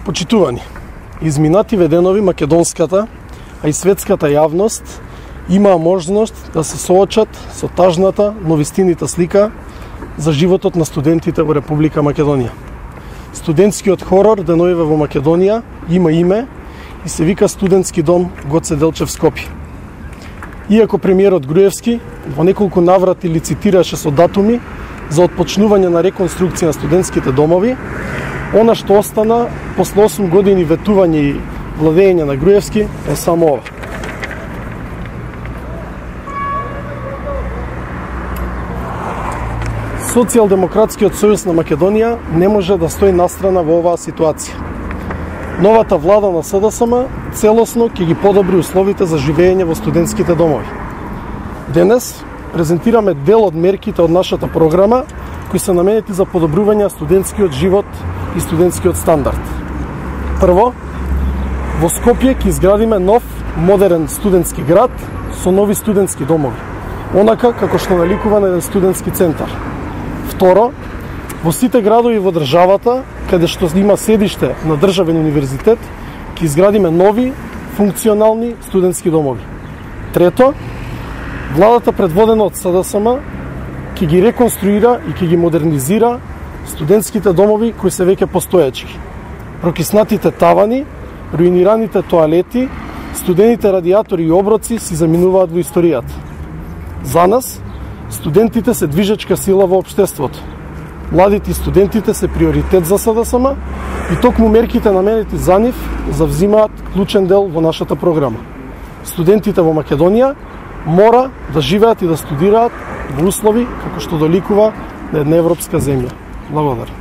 Почитувани, изминативе денови македонската, а и светската јавност имаа можност да се соочат со тажната, но вистинита слика за животот на студентите во Република Македонија. Студентскиот хорор деновиве во Македонија има име и се вика Студентски дом Гоце Делчев Скопје. Иако премиерот Груевски во неколку наврати лицитираше со датуми за отпочнување на реконструкција на студентските домови, она што остана после 8 години ветување и владење на Груевски е само ова. Социјалдемократскиот сојуз на Македонија не може да стои настрана во оваа ситуација. Новата влада на СДСМ целосно ќе ги подобри условите за живење во студентските домови. Денес презентираме дел од мерките од нашата програма кои се наменети за подобрување на студентскиот живот и студентскиот стандард. Прво, во Скопје ќе изградиме нов, модерен студентски град со нови студентски домови, онака како што наликува на еден студентски центар. Второ, во сите градови во државата, каде што има седиште на државен универзитет, ќе изградиме нови, функционални студентски домови. Трето, владата предводена од СДСМ ќе ги реконструира и ќе ги модернизира студентските домови кои се веќе постоечки. Прокиснатите тавани, руинираните тоалети, студените радиатори и оброци си заминуваат во историјата. За нас, студентите се движечка сила во општеството. Младите и студентите се приоритет за СДСМ и токму мерките наменети за нив завзимаат клучен дел во нашата програма. Студентите во Македонија мора да живеат и да студираат во услови како што доликува на една европска земја. Благодарам.